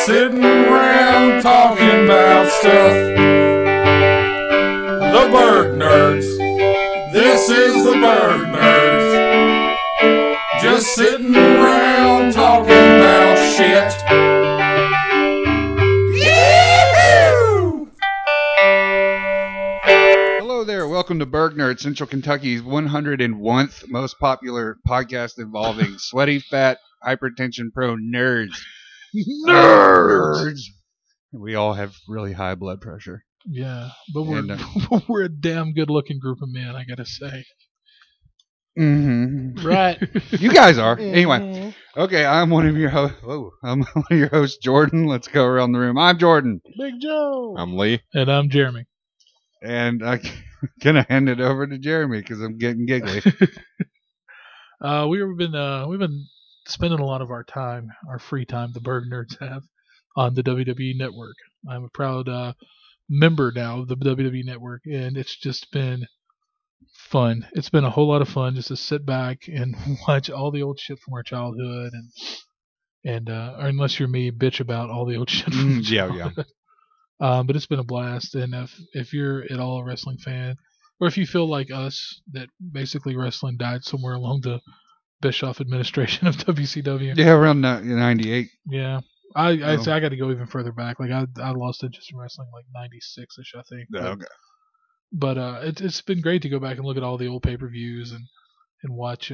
sitting around talking about stuff. The Burg Nerds. This is the Burg Nerds. Just sitting around talking about shit. Hello there, welcome to Burg Nerds, Central Kentucky's 101st most popular podcast involving sweaty, fat, hypertension-prone nerds. Nerds! We all have really high blood pressure. Yeah, but we're a damn good-looking group of men, I gotta say. Mm-hmm. Right. You guys are. Anyway, okay, I'm one of your hosts. I'm one of your hosts, Jordan. Let's go around the room. I'm Jordan. Big Joe. I'm Lee. And I'm Jeremy. And I'm gonna hand it over to Jeremy because I'm getting giggly. We've been spending a lot of our time, our free time, the Burg Nerds have, on the WWE Network. I'm a proud member now of the WWE Network, and it's just been fun. It's been a whole lot of fun just to sit back and watch all the old shit from our childhood, and or unless you're me, bitch about all the old shit from our childhood. But it's been a blast, and if you're at all a wrestling fan, or if you feel like us, that basically wrestling died somewhere along the Bischoff administration of WCW. Yeah, around 98. Yeah. I got to go even further back. Like I lost interest in wrestling like 96ish, I think. Yeah, okay. But it's been great to go back and look at all the old pay-per-views and watch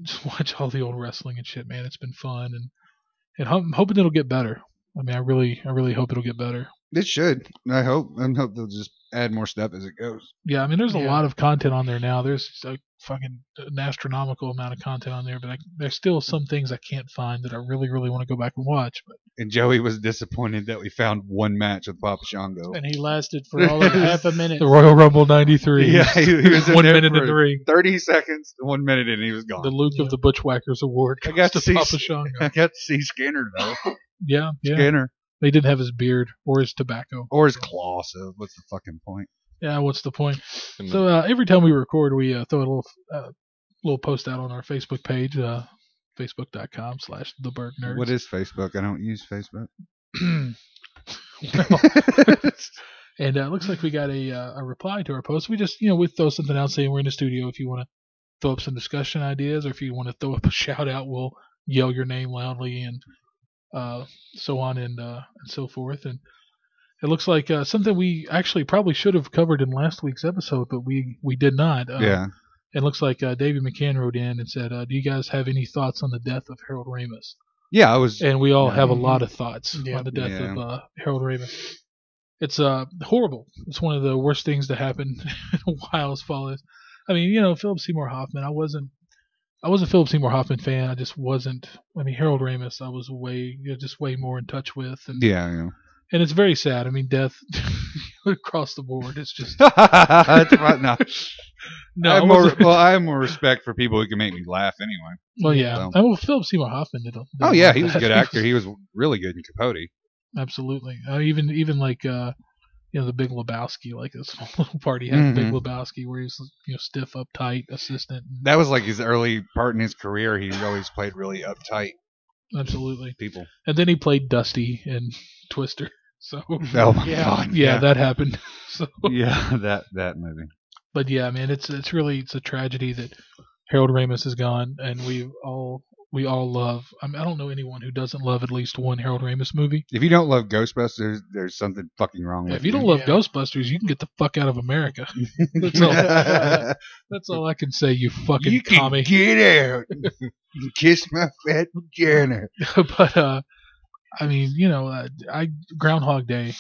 just watch all the old wrestling and shit, man. It's been fun, and I'm hoping it'll get better. I mean, I really hope it'll get better. It should. I hope they'll just add more stuff as it goes. Yeah, I mean, there's a lot of content on there now. There's a fucking an astronomical amount of content on there, but there's still some things I can't find that I really want to go back and watch. But And Joey was disappointed that we found one match with Papa Shango. And he lasted for all of half a minute. the Royal Rumble '93. Yeah, he was in 1 there minute for in the ring. 30 seconds, 1 minute, and he was gone. The Luke of the Bushwhackers Award I got goes to see Papa Shango. I got to see Skinner though. Yeah. Skinner. He didn't have his beard or his tobacco. Or his claw, so what's the fucking point? Yeah, what's the point? So every time we record, we throw a little post out on our Facebook page, facebook.com/The Burg Nerds. What is Facebook? I don't use Facebook. And it looks like we got a reply to our post. We just, we throw something out saying we're in the studio. If you want to throw up some discussion ideas, or if you want to throw up a shout out, we'll yell your name loudly and so on and so forth. And it looks like something we actually probably should have covered in last week's episode, but we did not. Yeah. It looks like David McCann wrote in and said, do you guys have any thoughts on the death of Harold Ramis? Yeah, I was. And we all have a lot of thoughts on the death of Harold Ramis. It's horrible. It's one of the worst things to happen in a while as far as, I mean, Philip Seymour Hoffman, I wasn't a Philip Seymour Hoffman fan. I just wasn't. I mean, Harold Ramis, I was way more in touch with. And, yeah. And it's very sad. I mean, death across the board. It's just. That's right. No. I have more respect for people who can make me laugh anyway. Well, yeah. Philip Seymour Hoffman did. He was a good actor. He was really good in Capote. Absolutely. Even like the Big Lebowski, like this little part he had, Big Lebowski, where he was stiff, uptight assistant. That was like his early part in his career. He always played really uptight. Absolutely. People. And then he played Dusty in Twister. So. Oh my God. Yeah, that happened. So. Yeah, that movie. But yeah, man, it's a tragedy that Harold Ramis is gone, and we all love. I mean, I don't know anyone who doesn't love at least one Harold Ramis movie. If you don't love Ghostbusters, there's something fucking wrong with you. If you don't love Ghostbusters, you can get the fuck out of America. That's all I can say, you fucking commie. Get out. You kiss my fat vagina. But I mean, Groundhog Day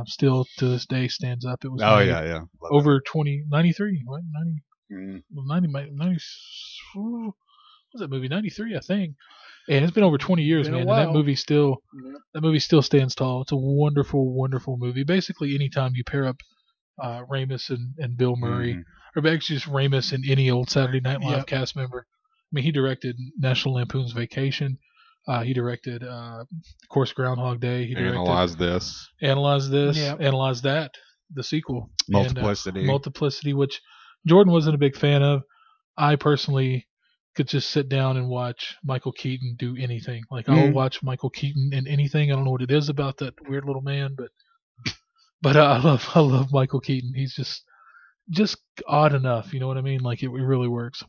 still to this day stands up. It was over 93, what? 90 was that movie? 93, I think. And it's been over 20 years, man. And that movie still stands tall. It's a wonderful, wonderful movie. Basically, anytime you pair up Ramis and Bill Murray, or actually just Ramis and any old Saturday Night Live cast member. I mean, he directed National Lampoon's Vacation. He directed, of course, Groundhog Day. He directed Analyze This. Analyze That, the sequel. Multiplicity. Multiplicity, which Jordan wasn't a big fan of. I personally could just sit down and watch Michael Keaton do anything. Like I'll watch Michael Keaton in anything. I don't know what it is about that weird little man, but I love Michael Keaton. He's just odd enough. You know what I mean? Like it really works.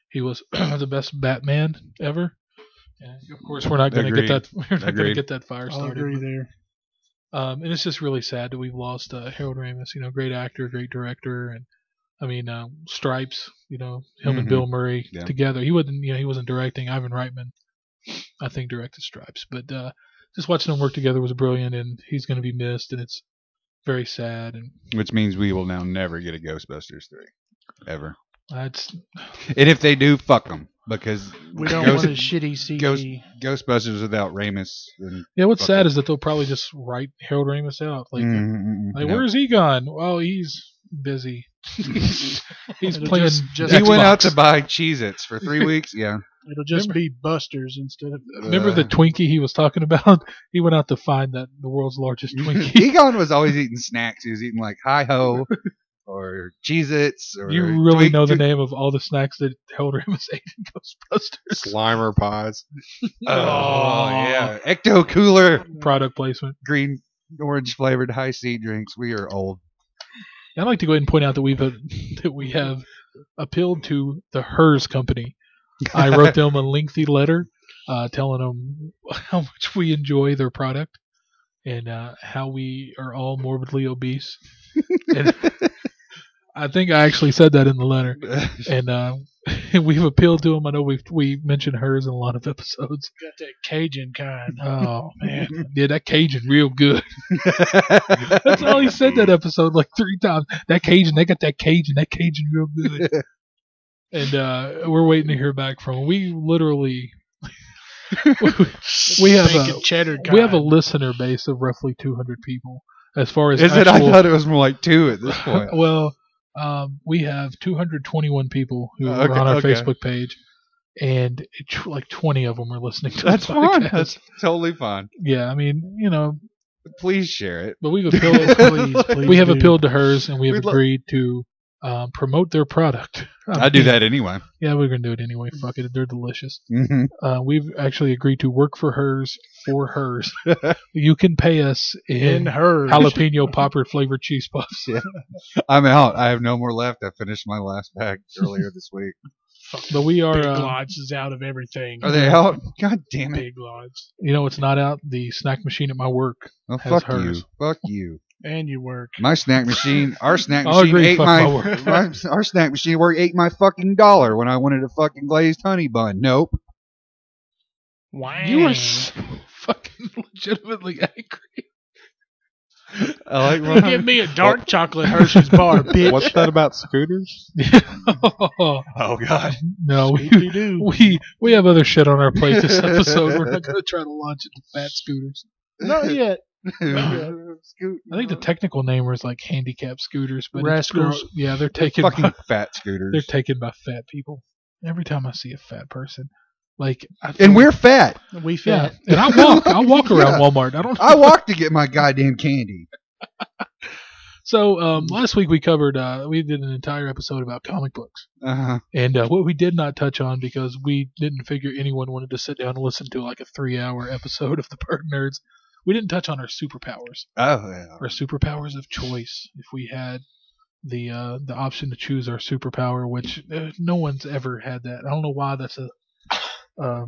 He was the best Batman ever. And of course, we're not going to get that. We're not going to get that fire started. I'll agree there. And it's just really sad that we've lost Harold Ramis. You know, great actor, great director, and I mean Stripes. You know, him and Bill Murray together. He wasn't directing. Ivan Reitman, I think, directed Stripes. But just watching them work together was brilliant, and he's going to be missed, and it's very sad. And which means we will now never get a Ghostbusters 3 ever. And that's if they do, fuck them. Because we don't want a shitty CG. Ghostbusters without Ramis. Yeah, what's sad is that they'll probably just write Harold Ramis out. Like, where's he gone? Well, he's busy. he's playing. He went out to buy Cheez-Its for 3 weeks. Yeah. It'll just be Busters instead of. Remember the Twinkie he was talking about? He went out to find the world's largest Twinkie. Egon was always eating snacks. He was eating like Hi-Ho. Or Cheez-Its. Or you really know the name of all the snacks that Harold Ramis ate in Ghostbusters. Slimer pies. Oh, yeah. Ecto Cooler. Product placement. Green, orange flavored high C drinks. We are old. I'd like to go ahead and point out that we have appealed to the Hers company. I wrote them a lengthy letter telling them how much we enjoy their product and how we are all morbidly obese. And I think I actually said that in the letter, and we've appealed to them. I know we mentioned Hers in a lot of episodes. Got that Cajun kind. Oh man, yeah, that Cajun real good. That's all he said that episode like 3 times. That Cajun, they got that Cajun real good. And we're waiting to hear back from them. We literally we have a listener base of roughly 200 people. As far as I thought it was more like 2 at this point. Well, we have 221 people who are on our Facebook page, and like 20 of them are listening to That's the podcast. fine. That's totally fine. Yeah, I mean, please share it. But we've appealed. We have appealed to Hers, and we have agreed to promote their product. I do that anyway. Yeah, we're gonna do it anyway. Fuck it, they're delicious. Mm-hmm. We've actually agreed to work for Hers. You can pay us in Hers jalapeno popper flavored cheese puffs. Yeah. I'm out. I have no more left. I finished my last bag earlier this week. But we are. Big Lots is out of everything. Are they out? God damn it! Big Lots. You know what's not out? The snack machine at my work. Oh, has fuck Hers. you! Fuck you! And you work. My snack machine. Our snack machine ate our snack machine ate my fucking dollar when I wanted a fucking glazed honey bun. Nope. Wow. You are so fucking legitimately angry. I like give me a dark chocolate Hershey's bar, bitch. What's that about scooters? Oh God. No, we have other shit on our plate this episode. We're not going to try to launch into fat scooters. Not yet. I think the technical name was like handicap scooters, but Rascals. They're taken fucking fat scooters. They're taken by fat people. Every time I see a fat person, and we're fat. We fat. Yeah. And I walk around Walmart. I walk to get my goddamn candy. So last week we covered we did an entire episode about comic books. Uh-huh. And what we did not touch on, because we didn't figure anyone wanted to sit down and listen to like a 3-hour episode of the Burg Nerds, we didn't touch on our superpowers. Oh yeah. Our superpowers of choice. If we had the option to choose our superpower, which no one's ever had that. I don't know why that's a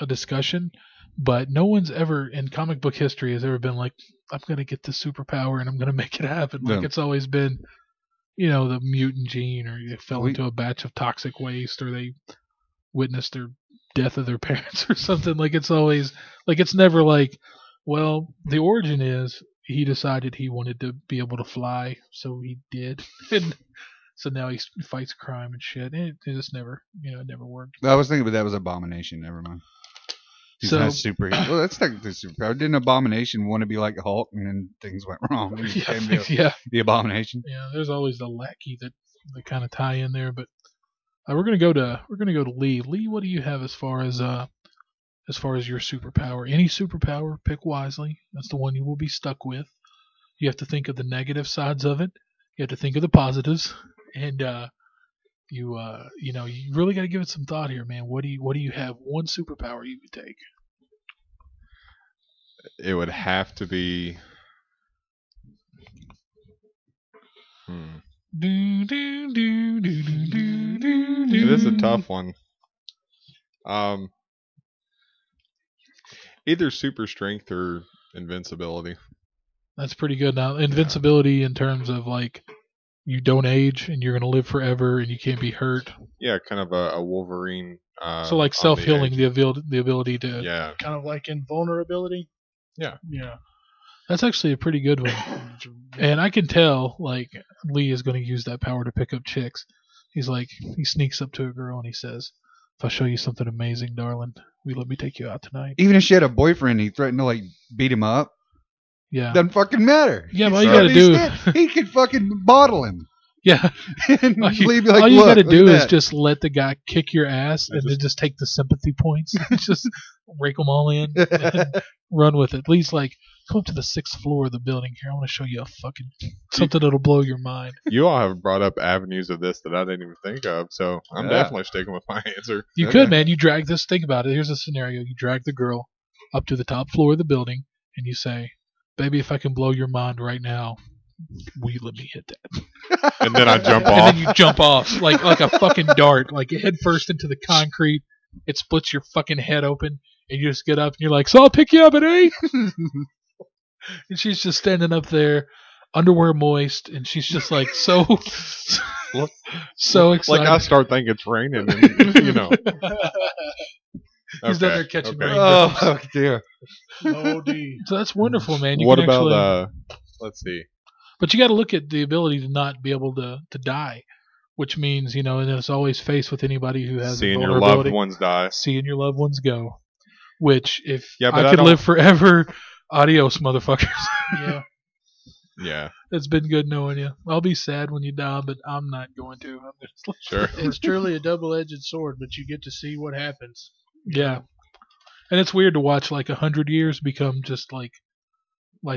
discussion, but no one's ever in comic book history has ever been like, I'm gonna get the superpower and I'm gonna make it happen. Like it's always been, the mutant gene, or they fell into a batch of toxic waste, or they witnessed their death of their parents or something. Like it's always like, it's never like, well, the origin is he decided he wanted to be able to fly, so he did. And so now he fights crime and shit. And it just never, it never worked. I was thinking, but that was Abomination. Never mind. He's not superhero. Well, that's technically superpower. Didn't Abomination want to be like Hulk, and then things went wrong? The Abomination. Yeah, there's always the lackey that kind of tie in there. But we're gonna go to Lee. Lee, what do you have as far as your superpower? Any superpower, pick wisely. That's the one you will be stuck with. You have to think of the negative sides of it. You have to think of the positives, and you really got to give it some thought here, man. What do you have? One superpower you could take? It would have to be. It is a tough one. Either super strength or invincibility. That's pretty good. Now, invincibility in terms of like you don't age and you're gonna live forever and you can't be hurt. Yeah, kind of a Wolverine. So like self-healing, the ability to. Yeah. Kind of like invulnerability. Yeah. Yeah. That's actually a pretty good one. And I can tell, like, Lee is going to use that power to pick up chicks. He's like, he sneaks up to a girl and he says, "If I show you something amazing, darling, will you let me take you out tonight?" Even if she had a boyfriend, he threatened to like beat him up. Yeah. Doesn't fucking matter. Yeah, but all you got to do. He could fucking bottle him. Yeah. And All leave you like, all you got to look do at is that. just let the guy kick your ass and then just take the sympathy points. Just rake them all in and run with it. Lee's like, come up to the 6th floor of the building here. I want to show you a fucking something that'll blow your mind. You all have brought up avenues of this that I didn't even think of, so I'm Yeah. definitely sticking with my answer. You Okay. could, man. You drag this. Think about it. Here's a scenario. You drag the girl up to the top floor of the building and you say, "Baby, if I can blow your mind right now, will you let me hit that?" And then I jump And off. then you jump off like a fucking dart, like head first into the concrete. It splits your fucking head open, and you just get up and you're like, "So I'll pick you up at 8." And she's just standing up there, underwear moist, and she's just like so excited. Like I start thinking it's raining, and you know. He's down there catching rain. Oh dear. Oh, D. So that's wonderful, man. You What can about actually, let's see. but you got to look at the ability to not be able to die, which means, and it's always faced with anybody who has Seeing a your vulnerability. loved ones die. Seeing your loved ones go. Which, if Yeah, but I I could don't- live forever, adios, motherfuckers. Yeah. Yeah, It's been good knowing you. I'll be sad when you die, but I'm not going to. I'm just sure. It's truly a double-edged sword, but you get to see what happens. Yeah. And it's weird to watch like 100 years become just like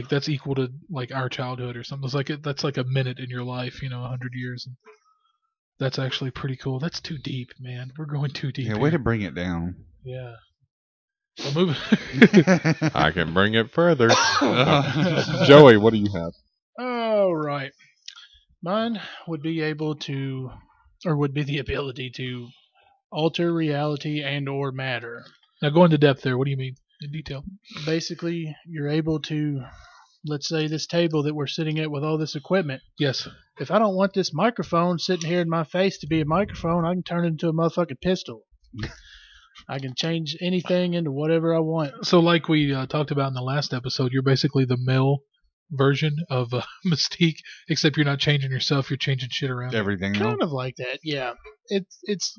that's equal to like our childhood or something. It's like that's like a minute in your life, 100 years. And that's actually pretty cool. That's too deep, man. We're going too deep. Yeah, way to here. bring it down. Yeah. Well, move. I can bring it further. Joey, what do you have? All right. Mine would be the ability to alter reality and or matter. Now go into depth there. What do you mean in detail? Basically, you're able to, let's say this table that we're sitting at with all this equipment. Yes. If I don't want this microphone sitting here in my face to be a microphone, I can turn it into a motherfucking pistol. I can change anything into whatever I want. So like we talked about in the last episode, you're basically the male version of Mystique, except you're not changing yourself, you're changing shit around. Everything else. Kind of like that, yeah. It's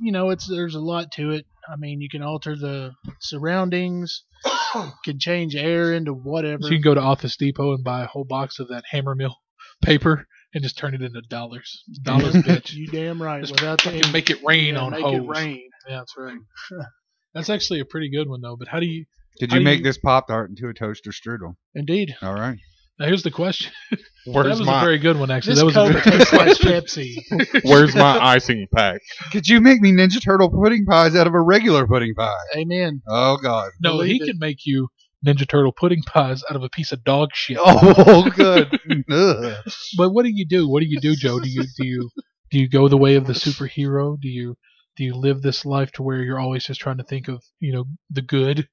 there's a lot to it. I mean, you can alter the surroundings, can change air into whatever. So you can go to Office Depot and buy a whole box of that hammer mill paper and just turn it into dollars. Dollars, bitch. You damn right. Just Without the fucking make it rain on make hose. it rain. Yeah, that's right. That's actually a pretty good one though. But how do you? Did how you do make you- this Pop-Tart into a toaster strudel? Indeed. All right. Now here's the question. Where's That was my a very good one actually. This That was Coke a very tastes like Pepsi. Where's my icing pack? Could you make me Ninja Turtle pudding pies out of a regular pudding pie? Amen. Oh God. No, he Believe it. can make you Ninja Turtle pudding pies out of a piece of dog shit. Oh, good. Ugh. But what do you do? What do you do, Joe? Do you go the way of the superhero? Do you live this life to where you're always just trying to think of the good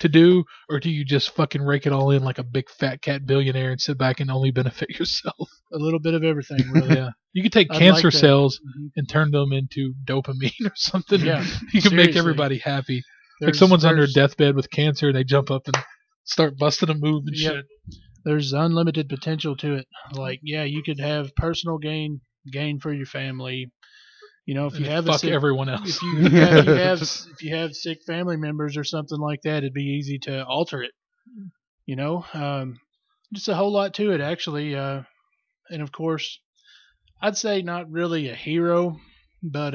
to do, or do you just fucking rake it all in like a big fat cat billionaire and sit back and only benefit yourself? A little bit of everything, really. Yeah, you could take I'd cancer like that. cells Mhm. and turn them into dopamine or something. Yeah, you can make seriously. everybody happy. Like There's- someone's under a there's- deathbed with cancer, and they jump up and start busting a move and Yep. shit. There's unlimited potential to it. Like, yeah, you could have personal gain for your family. If you And have a fuck sick, everyone else. if you have sick family members or something like that, it'd be easy to alter it. Just a whole lot to it actually. And of course, I'd say not really a hero, but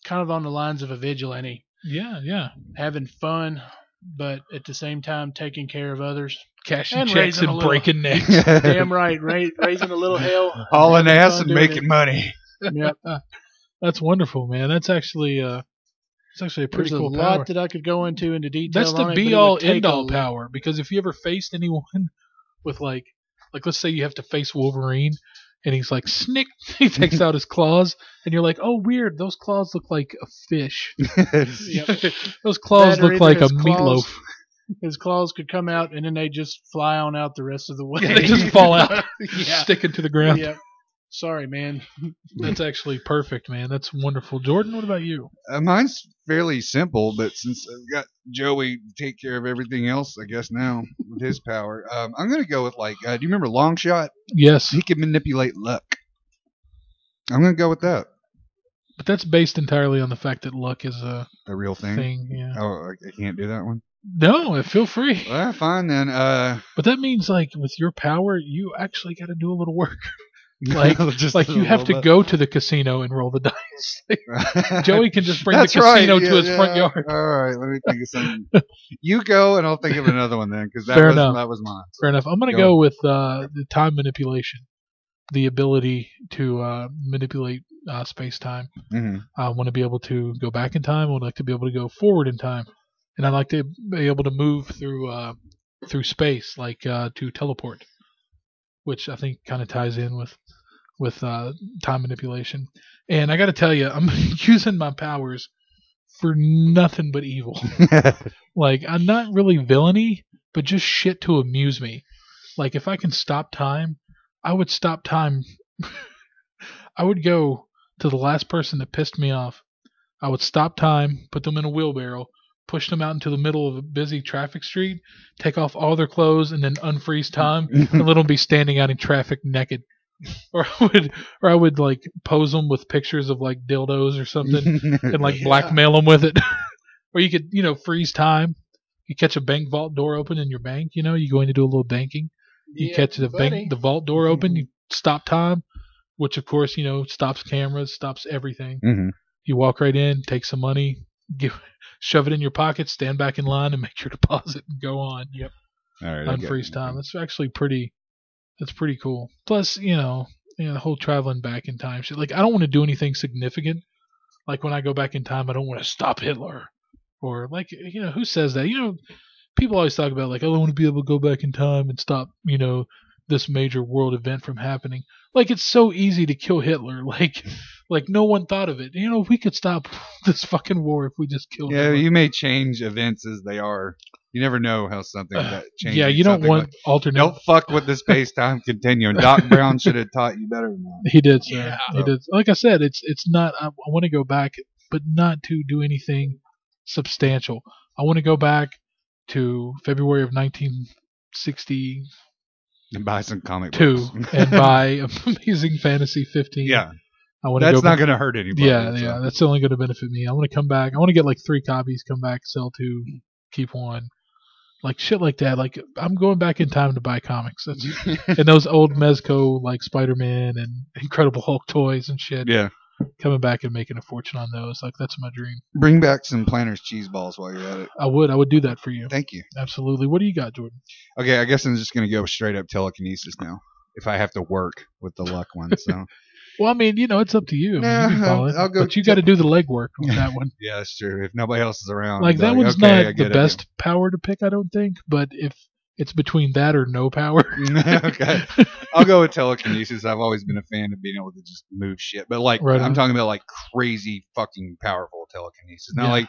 kind of on the lines of a vigilante, Yeah. having fun, but at the same time taking care of others. Cashing And checks raising a and little- breaking necks. Damn right, raising a little hell, Hauling having ass fun and doing making it. money. Yep. That's wonderful, man. That's actually a pretty There's cool a lot power. that I could go into detail. That's the on it, be but it all would take end all a- power. Because if you ever faced anyone with like let's say you have to face Wolverine, and he's like snick, he takes out his claws, and you're like, oh weird, those claws look like a fish. Those claws That or look like a either his claws- meatloaf. His claws could come out and then they just fly on out the rest of the way. Yeah, they just fall out, Yeah. sticking to the ground. Yeah. Sorry, man. That's actually perfect, man. That's wonderful. Jordan, what about you? Mine's fairly simple, but since I've got Joey to take care of everything else, I guess now with his power, I'm gonna go with do you remember Longshot? Yes, He can manipulate luck. I'm gonna go with that. but that's based entirely on the fact that luck is a A real thing. thing. Yeah. Oh, I can't do that one. No, feel free. Well, fine then. But that means like with your power, you actually got to do a little work. Like, just like a you have to little go to the casino and roll the dice. bit. Joey can just bring the That's right, casino to yeah, his front yard. All right, let me think of something. You go, and I'll think of another one then, because Fair enough. that was mine. Fair enough. I'm going to Go. go with the time manipulation, the ability to manipulate space-time. Mm-hmm. I want to be able to go back in time. I would like to be able to go forward in time, and I'd like to be able to move through space, like to teleport, which I think kind of ties in with time manipulation. And I got to tell you, I'm using my powers for nothing but evil. Like, I'm not really villainy, but just shit to amuse me. Like, if I can stop time, I would stop time. I would go to the last person that pissed me off. I would stop time, put them in a wheelbarrow, push them out into the middle of a busy traffic street, take off all their clothes, and then unfreeze time, and let them be standing out in traffic naked. Or I would like pose them with pictures of like dildos or something, and like blackmail them with it. Or you could, freeze time. You catch a bank vault door open in your bank. You go in to do a little banking. You catch the vault door open. You stop time, which of course stops cameras, stops everything. Mm-hmm. You walk right in, take some money, shove it in your pocket, stand back in line, and make your deposit and go on. Yep. All right, Unfreeze time. That's actually pretty. That's pretty cool. Plus, the whole traveling back in time shit. Like, I don't want to do anything significant. Like, when I go back in time, I don't want to stop Hitler. Or, like, who says that? People always talk about, like, I want to be able to go back in time and stop, this major world event from happening. Like, it's so easy to kill Hitler. Like no one thought of it. We could stop this fucking war if we just killed Hitler. Yeah, you may change events as they are. You never know how something that changes. Yeah, you don't want alternate. Don't fuck with the space-time continuum. Doc Brown should have taught you better than that. He did, sir. Yeah. He did. Like I said, it's not. I want to go back, but not to do anything substantial. I want to go back to February of 1962 And buy some comic books. and buy Amazing Fantasy 15. Yeah. I want to That's go not back. going to hurt anybody. Yeah, so. yeah. That's only going to benefit me. I want to come back. I want to get like 3 copies, come back, sell 2, keep 1. Like shit like that. Like, I'm going back in time to buy comics. That's, and those old Mezco like Spider-Man and Incredible Hulk toys and shit. Yeah. Coming back and making a fortune on those. Like, that's my dream. Bring back some Planters cheese balls while you're at it. I would do that for you. Thank you. Absolutely. What do you got, Jordan? Okay, I guess I'm just going to go straight up telekinesis now. If I have to work with the luck one. So. Well, I mean, it's up to you. I mean, you can follow it, I'll go but you got to do the legwork on that one. Yeah, that's true. If nobody else is around. Like, I'll be that one's okay, I not get the it. best power to pick, I don't think. But if it's between that or no power. Okay. I'll go with telekinesis. I've always been a fan of being able to just move shit. But, like, Right I'm on. talking about, like, crazy fucking powerful telekinesis. Not Yeah. like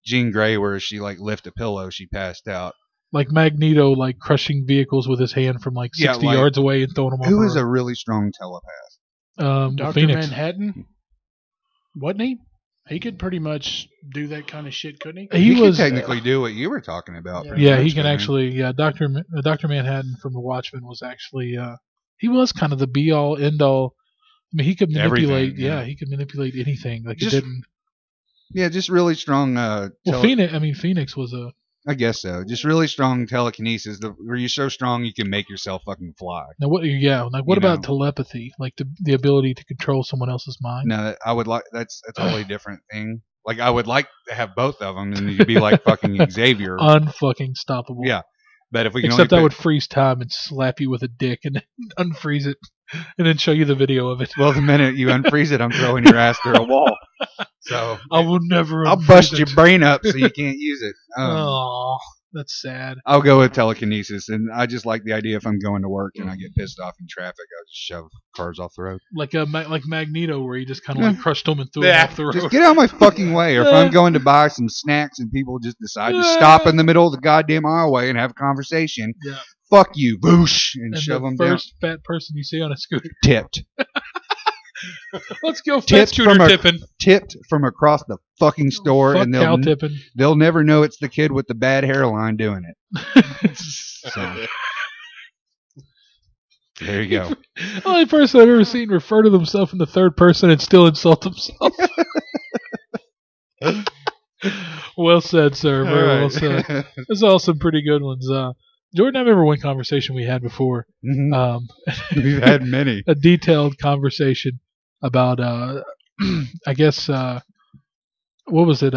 Jean Grey where she, like, lift a pillow, she passed out. Like Magneto, like crushing vehicles with his hand from like 60 Yeah, like, yards away and throwing them off. Who is a really strong telepath? Dr. Phoenix. Manhattan, wasn't he? He could pretty much do that kind of shit, couldn't he? He He was could technically do what you were talking about. Yeah. pretty Yeah, much, he can man. actually. Yeah, Dr. Manhattan from The Watchmen was actually. He was kind of the be all end all. I mean, he could manipulate. Everything, yeah. He could manipulate anything. Like, Just it didn't. Yeah, just really strong. Well, Phoenix was a. I guess so. Just really strong telekinesis. Where you're so strong you can make yourself fucking fly. Now what? Yeah, like what You about know. telepathy? Like the ability to control someone else's mind. No, I would like. That's a totally different thing. Like I would like to have both of them, and you'd be like fucking Xavier. Unfucking stoppable. Yeah, but if we can Except I only would freeze time and slap you with a dick and then unfreeze it. and then show you the video of it. Well, the minute you unfreeze it, I'm throwing your ass through a wall. So I will never. I'll bust your brain up so you can't use it. Oh, that's sad. I'll go with telekinesis, and I just like the idea if I'm going to work and I get pissed off in traffic, I'll just shove cars off the road. Like Magneto, where he just kind of like crushed them and threw them off the road. Just get out of my fucking way. Or if I'm going to buy some snacks and people just decide to stop in the middle of the goddamn aisleway and have a conversation, fuck you, boosh, and shove them down. First fat person you see on a scooter. Tipped. Let's go fat scooter tipping. Tipped from across the fucking store, and they'll never know it's the kid with the bad hairline doing it. So, there you go. The only person I've ever seen refer to themselves in the third person and still insult themselves. Well said, sir. Very well said. There's all some pretty good ones. Jordan, I remember one conversation we had before. Mm-hmm. We've had many. A detailed conversation about, I guess, what was it?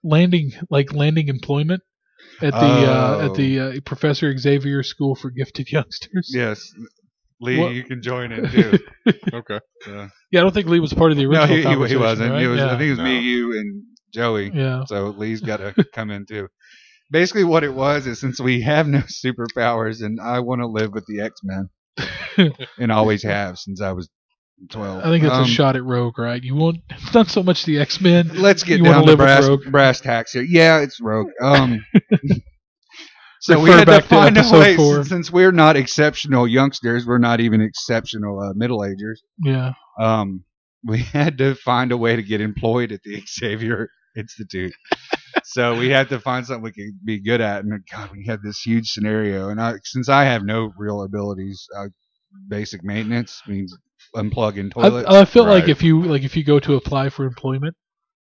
landing employment at the Professor Xavier School for Gifted Youngsters. Yes. Lee, you can join in too. Okay. Yeah, I don't think Lee was part of the original conversation. He wasn't. Right? I think it was me, you, and Joey. Yeah. So Lee's got to come in too. Basically, what it was is since we have no superpowers, and I want to live with the X-Men, and always have since I was 12. I think it's a shot at Rogue, right? You won't. It's not so much the X-Men. Let's get down to brass tacks here. Yeah, it's Rogue. So we had to find a way, since we're not exceptional youngsters, we're not even exceptional middle-agers. Yeah. We had to find a way to get employed at the Xavier Institute. So we had to find something we could be good at, and God, we had this huge scenario. And since I have no real abilities, basic maintenance means unplugging toilets. I feel like if you go to apply for employment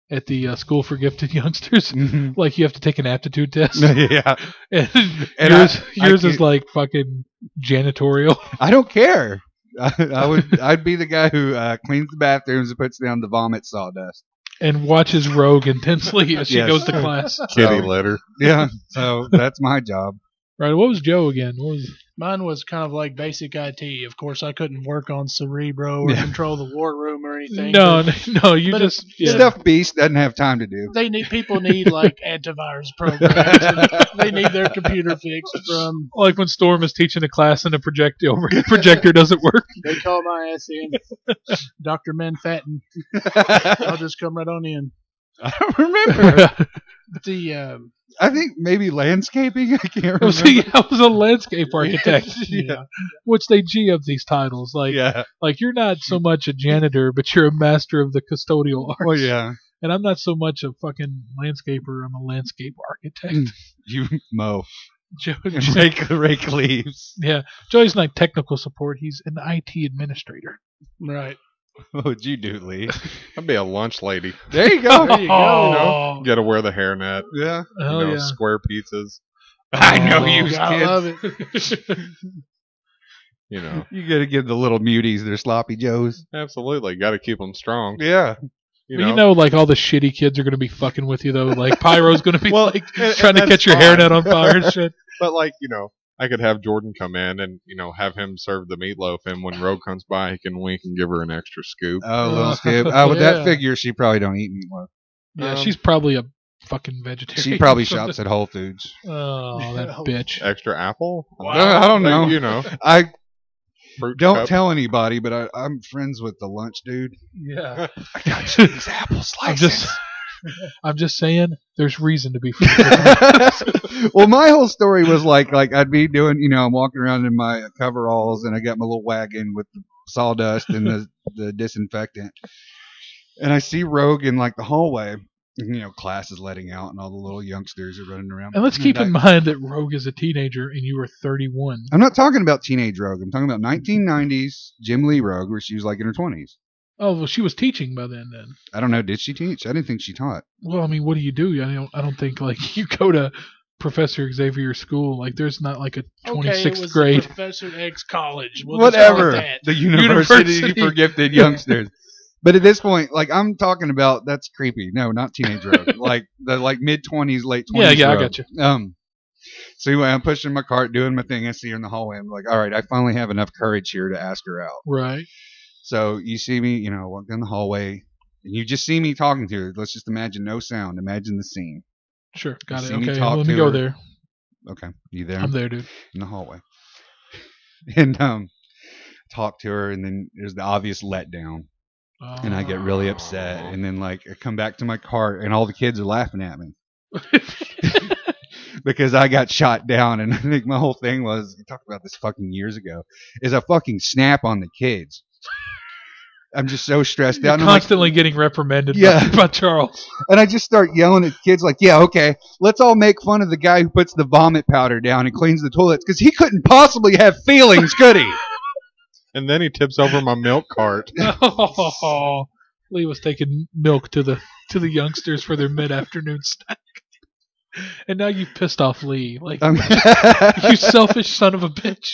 at the School for Gifted Youngsters, like you have to take an aptitude test. Yeah, and yours is like fucking janitorial. I don't care. I'd be the guy who cleans the bathrooms and puts down the vomit sawdust. And watches Rogue intensely as she goes to class. Kitty litter. Yeah, so that's my job. Right, what was Joe again? Mine was kind of like basic IT. Of course, I couldn't work on Cerebro or control the war room or anything. No, you just stuff Beast doesn't have time to do. People need like antivirus programs. They need their computer fixed from. Like when Storm is teaching a class and the projector doesn't work. They call my ass in, Dr. Manfattan. I'll just come right on in. I don't remember. But I think maybe landscaping. I can't remember. I was a landscape architect. Yeah. Which they G up these titles. Like you're not so much a janitor, but you're a master of the custodial arts. Well, yeah. And I'm not so much a fucking landscaper. I'm a landscape architect. You mow. Rake leaves. Yeah. Joey's not technical support. He's an IT administrator. Right. What would you do, Lee? I'd be a lunch lady. There you go. There you go. You got to wear the hairnet. Yeah. Square pizzas. I know you kids. I love it. You got to give the little muties their sloppy joes. Absolutely. Got to keep them strong. Yeah. Like all the shitty kids are going to be fucking with you though. Like Pyro's going to be trying to catch your fine. hairnet on fire and shit. But I could have Jordan come in and, have him serve the meatloaf, and when Rogue comes by, he can wink and give her an extra scoop. Oh, a little scoop. With that figure, she probably don't eat meatloaf. Yeah, she's probably a fucking vegetarian. She probably shops at Whole Foods. Oh, that bitch. Extra apple? Wow. I don't know. I Fruit don't cup. tell anybody, but I'm friends with the lunch dude. Yeah. I got you these apple slices. I'm just saying, there's reason to be friends. Well, my whole story was like I'd be doing, I'm walking around in my coveralls, and I got my little wagon with the sawdust and the disinfectant, and I see Rogue in the hallway. Class is letting out, and all the little youngsters are running around. And let's keep in mind that Rogue is a teenager, and you were 31. I'm not talking about teenage Rogue. I'm talking about 1990s Jim Lee Rogue, where she was in her 20s. Oh, well, she was teaching by then. I don't know. Did she teach? I didn't think she taught. Well, I mean, what do you do? I don't think you go to Professor Xavier School. There's not a 26th grade. Professor X College. Whatever. The University for Gifted Youngsters. But at this point, I'm talking about, that's creepy. No, not teenage Rogue. The mid-20s, late 20s. Yeah, Rogue. I got you. So anyway, I'm pushing my cart, doing my thing. I see her in the hallway. I'm like, all right, I finally have enough courage here to ask her out. Right. So you see me, walk down the hallway, and you just see me talking to her. Let's just imagine no sound. Imagine the scene. Sure. Got it. See me Okay. talk Let to me go her. there. Okay. You there? I'm there, dude. In the hallway. And talk to her, and then there's the obvious letdown. And I get really upset. And then, I come back to my cart, and all the kids are laughing at me. Because I got shot down. And I think my whole thing was, we talked about this fucking years ago, is I fucking snap on the kids. I'm just so stressed out. You're constantly getting reprimanded by Charles. And I just start yelling at kids like, yeah, okay, let's all make fun of the guy who puts the vomit powder down and cleans the toilets, because he couldn't possibly have feelings, could he? And then he tips over my milk cart. Oh, Lee was taking milk to the youngsters for their mid-afternoon snack. And now you pissed off Lee. You selfish son of a bitch.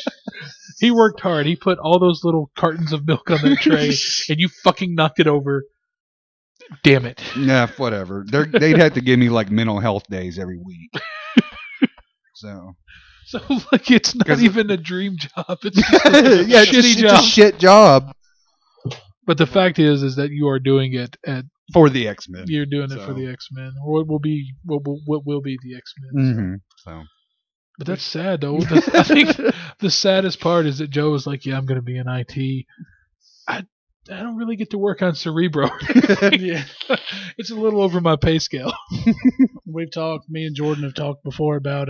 He worked hard. He put all those little cartons of milk on that tray, and you fucking knocked it over. Damn it. Yeah, whatever. They'd have to give me mental health days every week. So it's not even a dream job. It's just it's a shit job. But the fact is that you are doing it for the X-Men. You're doing it for the X-Men, or what will be the X-Men. Mm-hmm. So. But that's sad, though. I think the saddest part is that Joe was like, "Yeah, I'm going to be in IT. I don't really get to work on Cerebro. Yeah. It's a little over my pay scale." Me and Jordan have talked before about,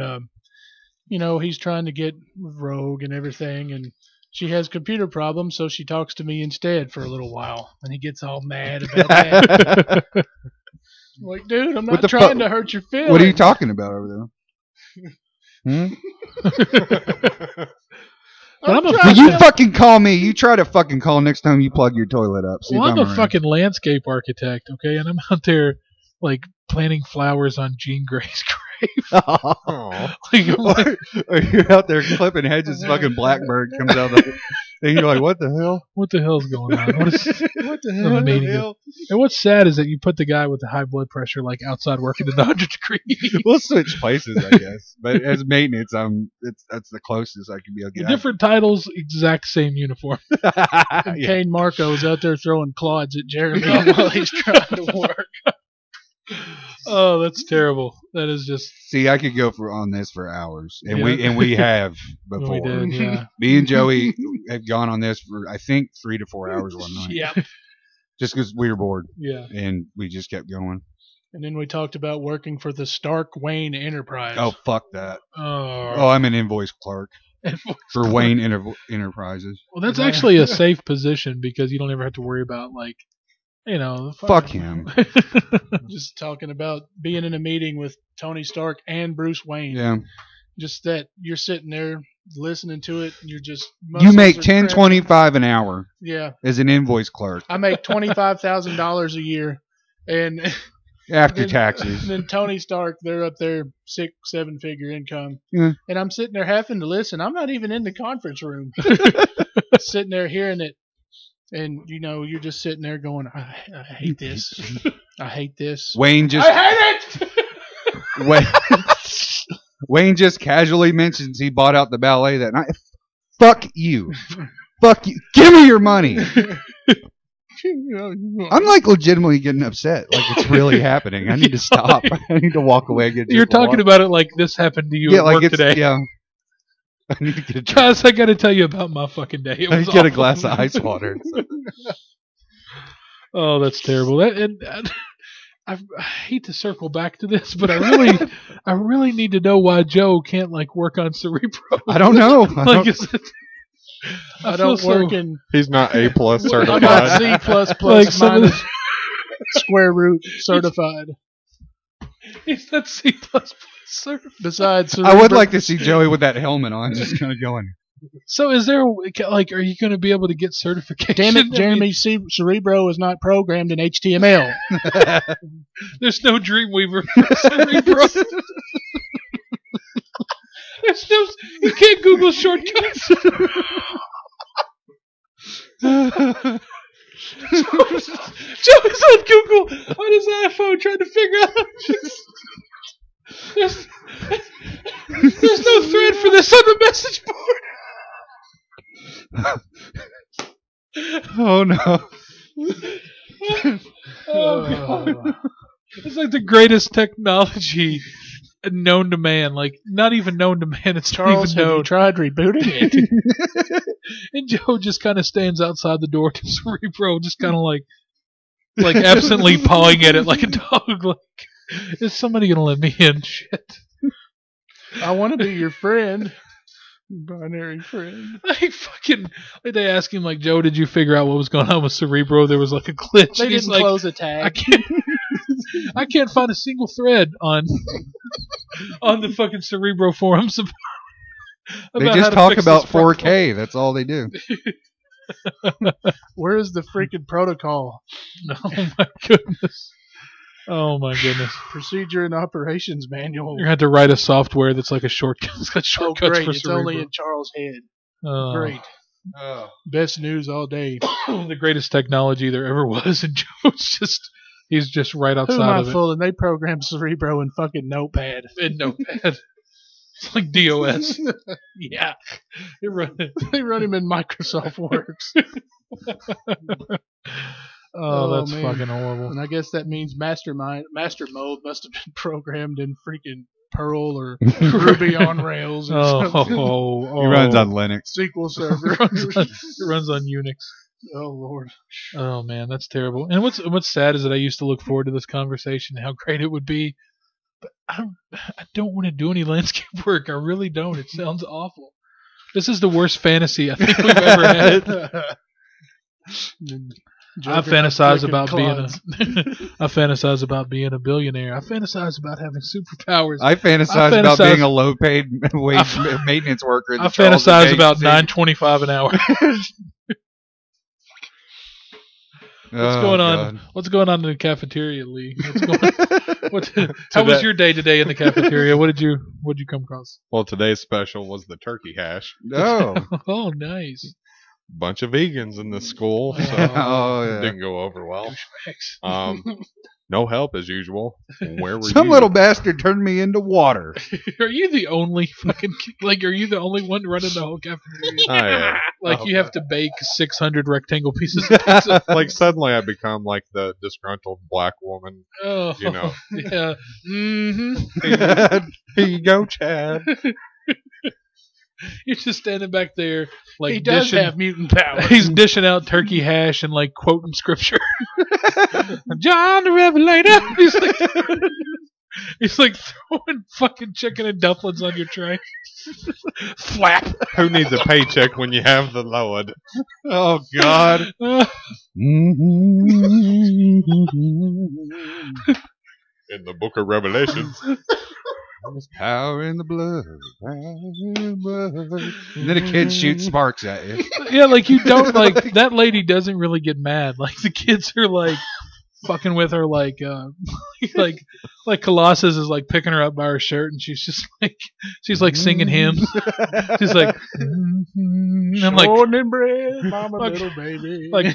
he's trying to get Rogue and everything, and she has computer problems, so she talks to me instead for a little while, and he gets all mad about that. I'm like, dude, I'm not trying to hurt your feelings. What are you talking about over there? You fucking call me. You try to fucking call next time you plug your toilet up. I'm a fucking landscape architect, okay? And I'm out there, planting flowers on Jean Grey's grave. Or you're out there clipping hedges, fucking blackbird comes out of the thing. You're like, what the hell? What the hell's going on? What the hell? And what's sad is that you put the guy with the high blood pressure outside working in the 100 degrees. We'll switch places, I guess. But as maintenance, that's the closest I can be able to get. Different titles, exact same uniform. And Kane Marco is out there throwing clods at Jeremy while he's trying to work. Oh, that's terrible. That is just. See, I could go on this for hours, and we have before. We did, yeah. Me and Joey have gone on this for I think 3 to 4 hours one night. Yeah. Just because we were bored. Yeah. And we just kept going. And then we talked about working for the Stark Wayne Enterprise. Oh, fuck that. Oh, I'm an invoice clerk for Wayne Enterprises. Well, that's actually a safe position because you don't ever have to worry about fuck him. Just talking about being in a meeting with Tony Stark and Bruce Wayne. Yeah. Just that you're sitting there listening to it, and you're just. You make $10.25 an hour. Yeah. As an invoice clerk. I make $25,000 a year, and after taxes. And then Tony Stark, they're up there 6-7 figure income, yeah. And I'm sitting there having to listen. I'm not even in the conference room, sitting there hearing it. And, you're just sitting there going, I hate this. I hate this. Wayne just... I hate it! Wayne just casually mentions he bought out the ballet that night. Fuck you. Fuck you. Give me your money. I'm legitimately getting upset. It's really happening. I need to stop. I need to walk away. You're talking about it like this happened to you at work today. Yeah. I need to get a drink. Guys, I got to tell you about my fucking day. It was get a glass of ice water. Oh, that's terrible. I hate to circle back to this, but I really need to know why Joe can't work on Cerebro. I don't know. I don't work in. He's not A+ certified. I'm not C++ minus square root certified. He's not C++ certified. Besides, Cerebro. I would like to see Joey with that helmet on, just kind of going. So, is there are you going to be able to get certification? Damn it, Jeremy! Cerebro is not programmed in HTML. There's no Dreamweaver for Cerebro. There's no. You can't Google shortcuts. Joey's on Google on his iPhone trying to figure out. There's no thread for this on the message board. Oh no. God. It's like the greatest technology known to man. Like, not even known to man. It's Charles, not even have known. you tried rebooting it? And Joe just kind of stands outside the door to Cerebro, just kind of like absently pawing at it like a dog. Like, is somebody gonna let me in? Shit. I want to be your friend. Binary friend. Like they ask him like, Joe, did you figure out what was going on with Cerebro? There was like a glitch. They And he's didn't like, close a tag. I can't find a single thread on the fucking Cerebro forums. They just talk about 4K. That's all they do. Where is the freaking protocol? Oh my goodness. Oh my goodness. Procedure and operations manual. You're gonna have to write a software that's like a shortcut. It's got shortcuts great. for It's Cerebro. only in Charles' head. Great. Oh. Best news all day. The greatest technology there ever was, and Joe's he's just right Who am outside I of it. fooling? They programmed Cerebro in fucking Notepad. In Notepad. It's like DOS. Yeah. They run They run him in Microsoft Works. Oh, that's man. fucking horrible. And I guess that means master mode must have been programmed in freaking Perl or Ruby on Rails or something. Oh, He runs on Linux. SQL Server. It runs on Unix. Oh Lord. Oh man, that's terrible. And what's sad is that I used to look forward to this conversation, how great it would be, but I don't want to do any landscape work. I really don't. It sounds awful. This is the worst fantasy I think we've ever had. I fantasize about being a billionaire. I fantasize about having superpowers. I fantasize about being a low-paid wage maintenance worker. In the I Charles fantasize and about Dave $9.25 an hour. What's going on? God. What's going on in the cafeteria, Lee? How was your day today in the cafeteria? What did you come across? Well, today's special was the turkey hash. No. Oh, nice. Bunch of vegans in the school, so Oh, yeah. didn't go over well. No help as usual. Where were Some you? little bastard turned me into water. Are you the only fucking are you the only one running the whole cafeteria? I am. You have to bake 600 rectangle pieces of pizza. Like suddenly I become like the disgruntled black woman. Oh, You know. Yeah. Mm-hmm. Here you go, Chad. You're just standing back there, like he does dishing, have mutant powers. He's dishing out turkey hash and like quoting scripture. John the Revelator. He's like throwing fucking chicken and dumplings on your tray. Flap. Who needs a paycheck when you have the Lord? Oh, God. In the book of Revelation. There's power in the blood. Power in the blood. And then a kid shoots sparks at you. Yeah, like you don't like that lady doesn't really get mad. Like the kids are like fucking with her, like Colossus is like picking her up by her shirt, and she's like singing hymns. She's like, I'm like, Morning bread, mama little baby. like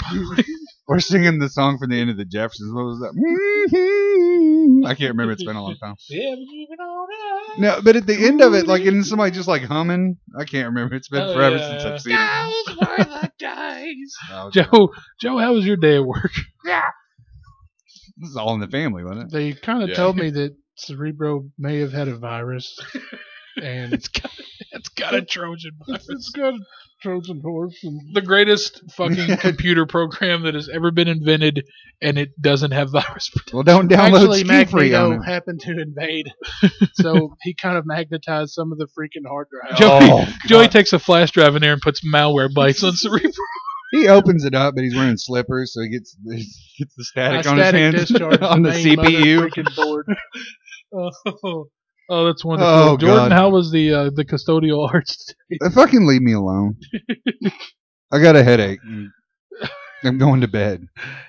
We're singing the song from the end of the Jeffersons. What was that? I can't remember. It's been a long time. No, but at the end of it, like, isn't somebody just like humming? I can't remember. It's been forever since I've seen it. Those were the days. Oh, Joe, how was your day at work? this is all in the family, wasn't it? They kind of told me that Cerebro may have had a virus, and It's got a Trojan virus. it's got a Trojan horse. And The greatest fucking computer program that has ever been invented, and it doesn't have virus protection. Well, don't download actually, Ski Free on Magneto it. happened to invade, so he kind of magnetized some of the freaking hard drives. Joey takes a flash drive in there and puts malware bytes on Cerebro. He opens it up, but he's wearing slippers, so he gets the static on his Static hands discharge on the main CPU. freaking board. Oh, that's wonderful. Oh, Jordan, God. how was the custodial arts today? Fucking leave me alone. I got a headache. I'm going to bed.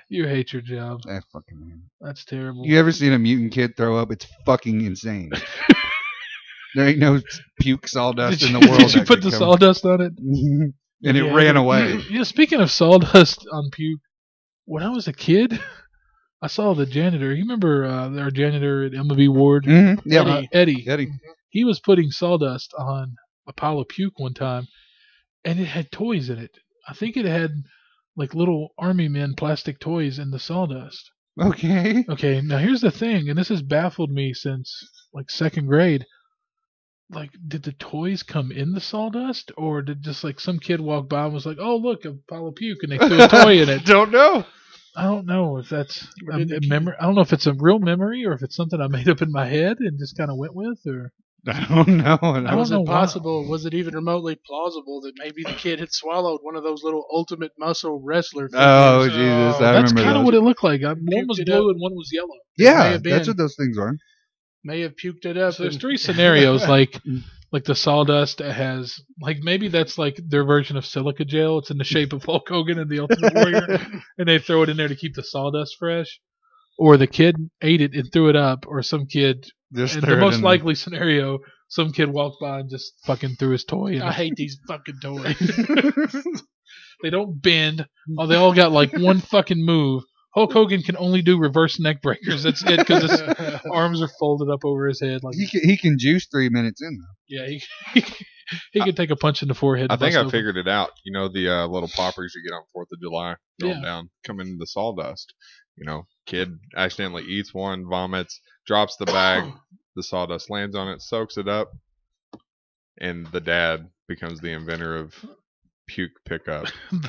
You hate your job. Ah, fucking man. That's terrible. You ever seen a mutant kid throw up? It's fucking insane. There ain't no puke sawdust in the world. Did you that put could the come- sawdust on it? Mhm. And it Yeah. ran away. Yeah, speaking of sawdust on puke, when I was a kid, I saw the janitor. You remember our janitor at MB Ward? Mhm. Yeah, Eddie. Eddie. he was putting sawdust on a pile of puke one time, and it had toys in it. I think it had like little army men plastic toys in the sawdust. Okay. Okay, now here's the thing, and this has baffled me since like second grade. Like, did the toys come in the sawdust, or did just like some kid walk by and was like, "Oh, look, a pile of puke," and they threw a toy in it? Don't know. I don't know if that's a memory. I don't know if it's a real memory or if it's something I made up in my head and just kind of went with, or I don't know. Was it possible? Was it even remotely plausible that maybe the kid had swallowed one of those little Ultimate Muscle wrestler figures? Oh Jesus! I that's remember kind of those. what it looked like. One was blue and one was yellow. Yeah, that's what those things are. May have puked it up. So there's three scenarios. Like the sawdust has, like, maybe that's like their version of silica gel. It's in the shape of Hulk Hogan and the Ultimate Warrior, and they throw it in there to keep the sawdust fresh. Or the kid ate it and threw it up, or some kid. Just in the most likely scenario, some kid walked by and just fucking threw his toy in. I hate these fucking toys. They don't bend. Oh, they all got like one fucking move. Hulk Hogan can only do reverse neck breakers. That's it, because his arms are folded up over his head. Like he can juice 3 minutes in though. Yeah, he can take a punch in the forehead. I think I figured it out. You know, the little poppers you get on 4th of July, going down, come into the sawdust. You know, kid accidentally eats one, vomits, drops the bag, the sawdust lands on it, soaks it up, and the dad becomes the inventor of puke pickup.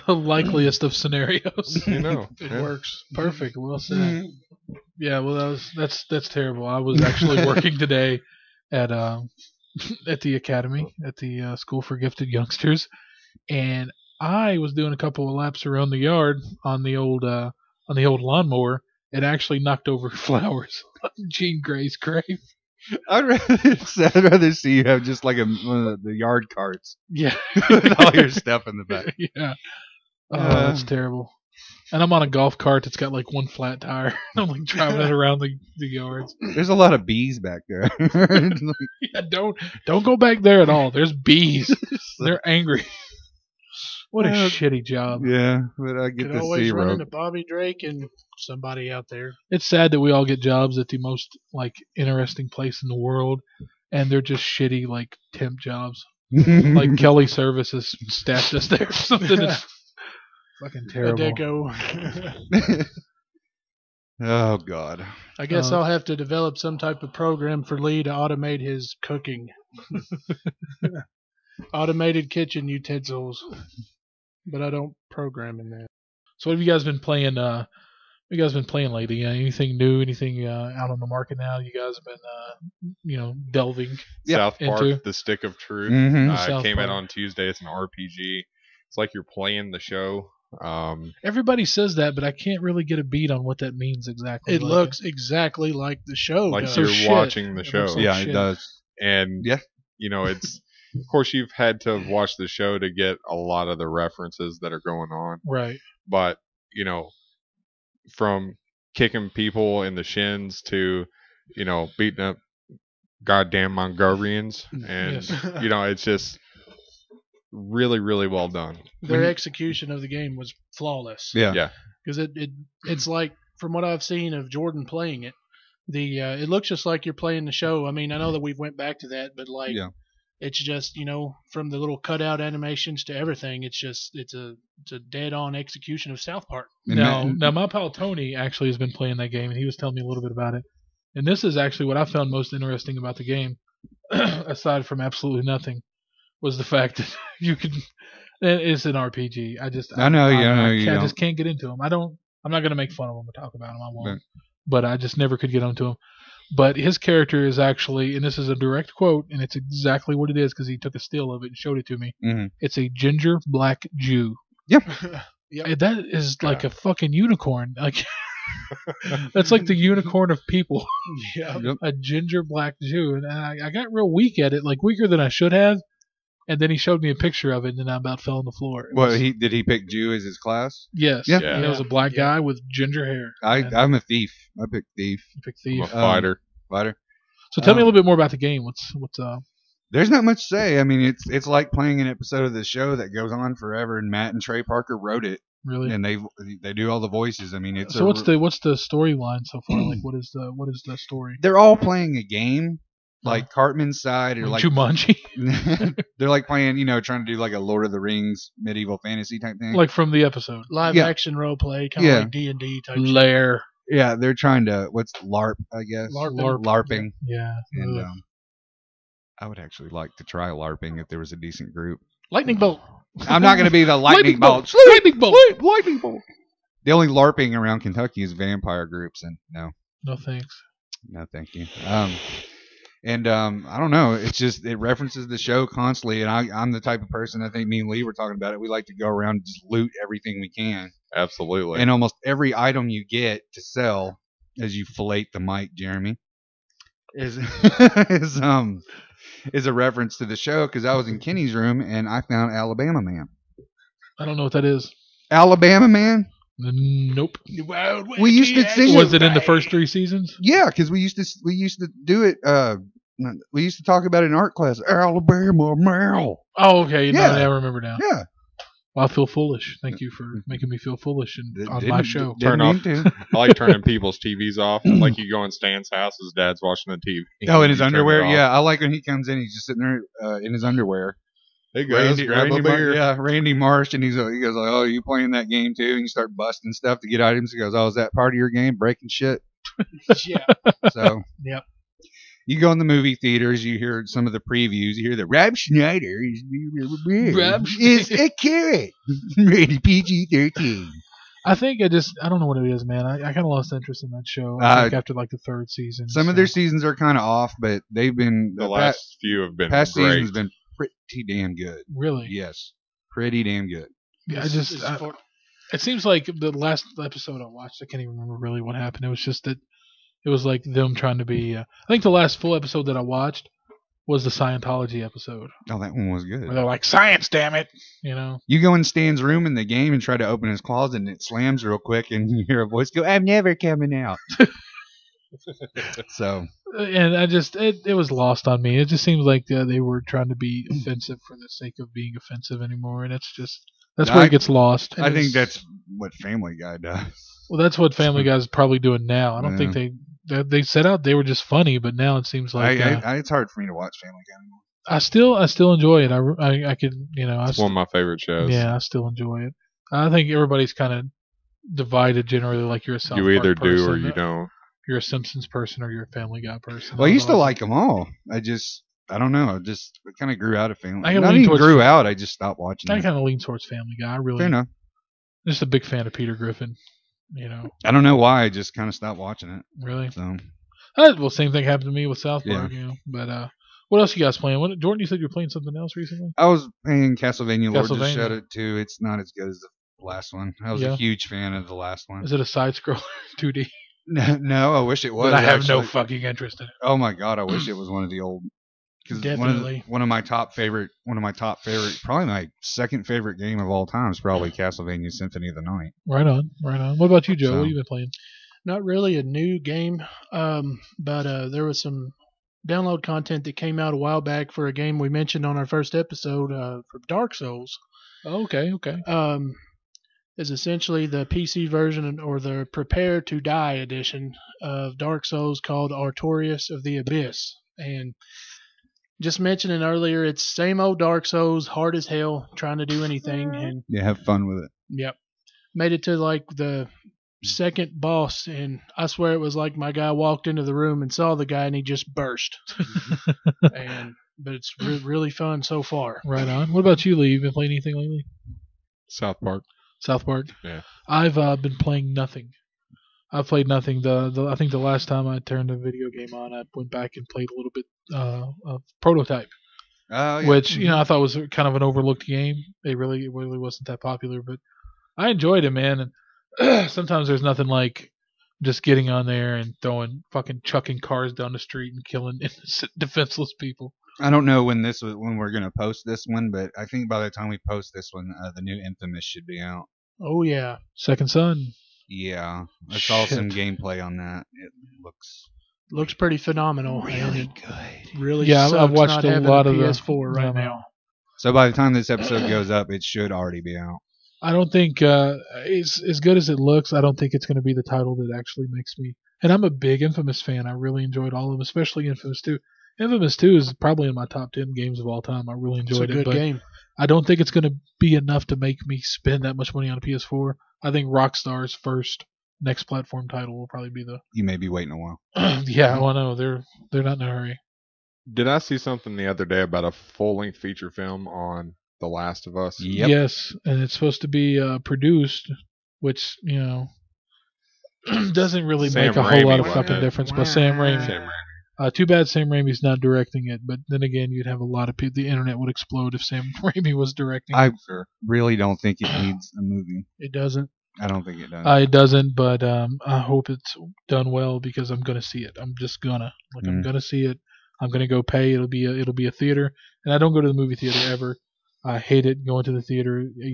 The likeliest of scenarios. You know, it works. Perfect. Well said. Yeah. Well, that's terrible. I was actually working today at the academy, at the school for gifted youngsters, and I was doing a couple of laps around the yard on the old lawnmower. It actually knocked over flowers on Jean Grey's grave. I'd rather see you have just like one of the yard carts. Yeah. With all your stuff in the back. Yeah. Oh, that's terrible. And I'm on a golf cart that's got like one flat tire. I'm like driving it around the yards. There's a lot of bees back there. Yeah, don't go back there at all. There's bees. They're angry. What a shitty job. Yeah, but I get to always see run Rogue. into Bobby Drake and somebody out there. It's sad that we all get jobs at the most like interesting place in the world, and they're just shitty like temp jobs. Like Kelly Services stashed us there. Something is fucking terrible. Oh God. I guess I'll have to develop some type of program for Lee to automate his cooking. Automated kitchen utensils. But I don't program in that. So what have you guys been playing? Lately? Anything new? Anything out on the market now? You guys have been, delving South Park, into? The Stick of Truth. Mm-hmm. It came out on Tuesday. It's an RPG. It's like you're playing the show. Everybody says that, but I can't really get a beat on what that means exactly. It looks exactly like the show. Like does. you're watching the show. like Yeah, shit. it does. And it's of course you've had to watch the show to get a lot of the references that are going on. Right. But, from kicking people in the shins to, beating up goddamn Mongolians. And, Yes. It's just really, really well done. Their execution of the game was flawless. Yeah. Because it's like, from what I've seen of Jordan playing it, it looks just like you're playing the show. I mean, I know that we've went back to that, but it's just, from the little cutout animations to everything, it's a dead-on execution of South Park. Now my pal Tony actually has been playing that game, and he was telling me a little bit about it. And this is actually what I found most interesting about the game, aside from absolutely nothing, was the fact that you can. It's an RPG. I just can't get into them. I'm not gonna make fun of them or talk about them. I won't. Right. But I just never could get onto them. But his character is actually, and this is a direct quote, and it's exactly what it is because he took a still of it and showed it to me. Mm-hmm. It's a ginger black Jew. Yep. Yep. That is like a fucking unicorn. Like that's like the unicorn of people. Yeah. Yep. A ginger black Jew, and I got real weak at it, like weaker than I should have. And then he showed me a picture of it, and then I about fell on the floor. Did he pick Jew as his class? Yes. Yeah. He was a black guy with ginger hair. I'm a thief. I picked thief. You picked I'm a thief. fighter. Fighter. So tell me a little bit more about the game. What's There's not much to say. I mean, it's like playing an episode of the show that goes on forever, and Matt and Trey Parker wrote it, really? and they do all the voices. I mean, it's so what's the storyline so far? Like, what is the story? They're all playing a game, like Cartman's side, or like Jumanji. They're like playing, trying to do like a Lord of the Rings medieval fantasy type thing, like from the episode. Live action role play, kind of like D&D type. Lair. Yeah, they're trying to LARP, I guess. LARPing. Yeah. And I would actually like to try LARPing if there was a decent group. Lightning bolt. I'm not going to be the lightning bolt. Lightning bolt. Lightning bolt. The only LARPing around Kentucky is vampire groups, and no. No thanks. No, thank you. And I don't know. It's just it references the show constantly, and I'm the type of person. I think me and Lee were talking about it. We like to go around and just loot everything we can. Absolutely. And almost every item you get to sell, as you fillet the mic, Jeremy, is a reference to the show. Because I was in Kenny's room and I found Alabama Man. I don't know what that is. Alabama Man. Nope. We used to sing. Was it in the first 3 seasons? Yeah, because we used to do it. We used to talk about it in art class. Alabama Man. Oh, okay. Yeah, I remember now. Yeah. Well, I feel foolish. Thank you for making me feel foolish on my show. I like turning people's TVs off. Like you go in Stan's house, his dad's watching the TV. Oh, in his underwear? Yeah, I like when he comes in. He's just sitting there in his underwear. Hey guys, grab a beer. Randy Marsh, and he goes like, "Oh, you playing that game too?" And you start busting stuff to get items. He goes, "Oh, is that part of your game, breaking shit?" Yeah. So, yep. You go in the movie theaters, you hear some of the previews. You hear that Rob Schneider is a carrot, rated PG-13. I think I don't know what it is, man. I kind of lost interest in that show. I think after like the 3rd season. Some of their seasons are kind of off, but they've been the last few have been past great. season's been pretty damn good. Really? Yes, pretty damn good. Yeah, it seems like the last episode I watched, I can't even remember really what happened. It was just that it was like them trying to be. I think the last full episode that I watched was the Scientology episode. Oh, that one was good. Where they're like, "Science, damn it!" You go in Stan's room in the game and try to open his closet, and it slams real quick, and you hear a voice go, "I'm never coming out." So. And I just it was lost on me. It just seems like they were trying to be offensive for the sake of being offensive anymore, and that's where it gets lost. I think that's what Family Guy does. Well, that's what Family Guy's probably doing now. I don't think they set out they were just funny, but now it seems like it's hard for me to watch Family Guy anymore. I still enjoy it. I could it's one of my favorite shows. Yeah, I still enjoy it. I think everybody's kind of divided generally. Like you're a South You either Park person, do or you don't. You're a Simpsons person or you're a Family Guy person. Well, I used to like them all. I don't know. It kind of grew out of Family. I just stopped watching. I kind of lean towards Family Guy. Fair enough. Just a big fan of Peter Griffin. I don't know why. I just kind of stopped watching it. Really? So. Well, same thing happened to me with South Park. But what else you guys playing? Jordan, you said you were playing something else recently? I was playing Castlevania Lords of Shadow 2. It's not as good as the last one. I was a huge fan of the last one. Is it a side scroller 2D? No, I wish it was. But I have no fucking interest in it. Oh my god, I wish it was one of the old. Definitely. One of my top favorite, probably my second favorite game of all time is probably Castlevania Symphony of the Night. Right on. What about you, Joe? What have you been playing? Not really a new game, but there was some download content that came out a while back for a game we mentioned on our first episode for Dark Souls. Oh, okay. Is essentially the PC version or the Prepare to Die edition of Dark Souls called Artorias of the Abyss. And just mentioning earlier, it's same old Dark Souls, hard as hell, trying to do anything. And have fun with it. Yep. Made it to like the second boss, and I swear it was like my guy walked into the room and saw the guy and he just burst. But it's really fun so far. Right on. What about you, Lee? You been playing anything lately? South Park. Yeah. I've been playing nothing. I've played nothing. I think the last time I turned a video game on, I went back and played a little bit of Prototype. Oh, yeah. Which I thought was kind of an overlooked game. It really wasn't that popular, but I enjoyed it, man. And sometimes there's nothing like just getting on there and chucking cars down the street and killing innocent, defenseless people. I don't know when we're gonna post this one, but I think by the time we post this one, the new Infamous should be out. Oh yeah, Second Son. Yeah, I saw some gameplay on that. It looks pretty phenomenal. Really good. Really, yeah. I've watched a lot of PS4 right now. So by the time this episode goes up, it should already be out. I don't think it's as good as it looks. I don't think it's going to be the title that actually makes me. And I'm a big Infamous fan. I really enjoyed all of them, especially Infamous 2. Infamous 2 is probably in my top 10 games of all time. I really enjoyed it. It's a good game. I don't think it's going to be enough to make me spend that much money on a PS4. I think Rockstar's first next platform title will probably be the. You may be waiting a while. Yeah, well, no, they're not in a hurry. Did I see something the other day about a full-length feature film on The Last of Us? Yep. Yes, and it's supposed to be produced, which doesn't really Sam make a whole Raimi lot of wasn't fucking it? difference. But Sam Raimi. Sam Raimi. Too bad Sam Raimi's not directing it, but then again, you'd have a lot of people. The internet would explode if Sam Raimi was directing I it. really don't think it needs a movie. It doesn't. I don't think it does. It doesn't, but I hope it's done well because I'm gonna see it. I'm just gonna I'm gonna see it. I'm gonna go pay. It'll be a theater, and I don't go to the movie theater ever. I hate it going to the theater. It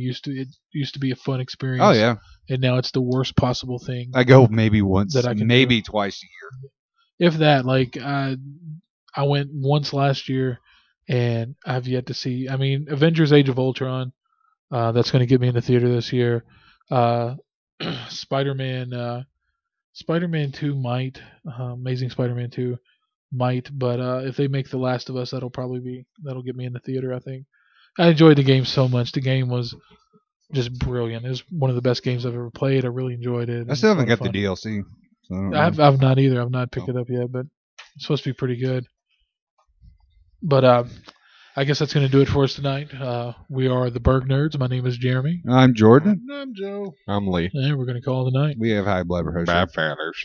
used to be a fun experience. Oh yeah. And now it's the worst possible thing. I go maybe once, that I can maybe twice a year. If that, I went once last year, and I've yet to see. I mean, Avengers: Age of Ultron. That's going to get me in the theater this year. Spider-Man 2 might. Amazing Spider-Man 2 might, but if they make The Last of Us, that'll get me in the theater. I think. I enjoyed the game so much. The game was just brilliant. It was one of the best games I've ever played. I really enjoyed it. I still haven't got the DLC. So I've not either. I've not picked it up yet, but it's supposed to be pretty good. But I guess that's going to do it for us tonight. We are the Burg Nerds. My name is Jeremy. I'm Jordan. I'm Joe. I'm Lee. And we're going to call it a night. We have high blood pressure. Bad fathers.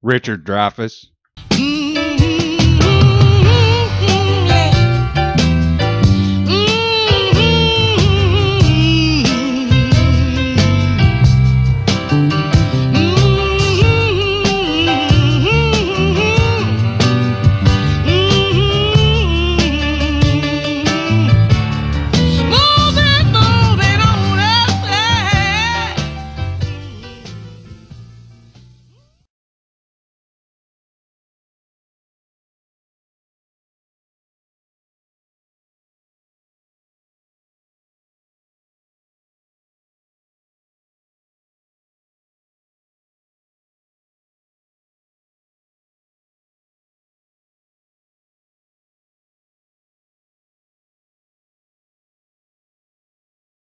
Richard Dreyfuss.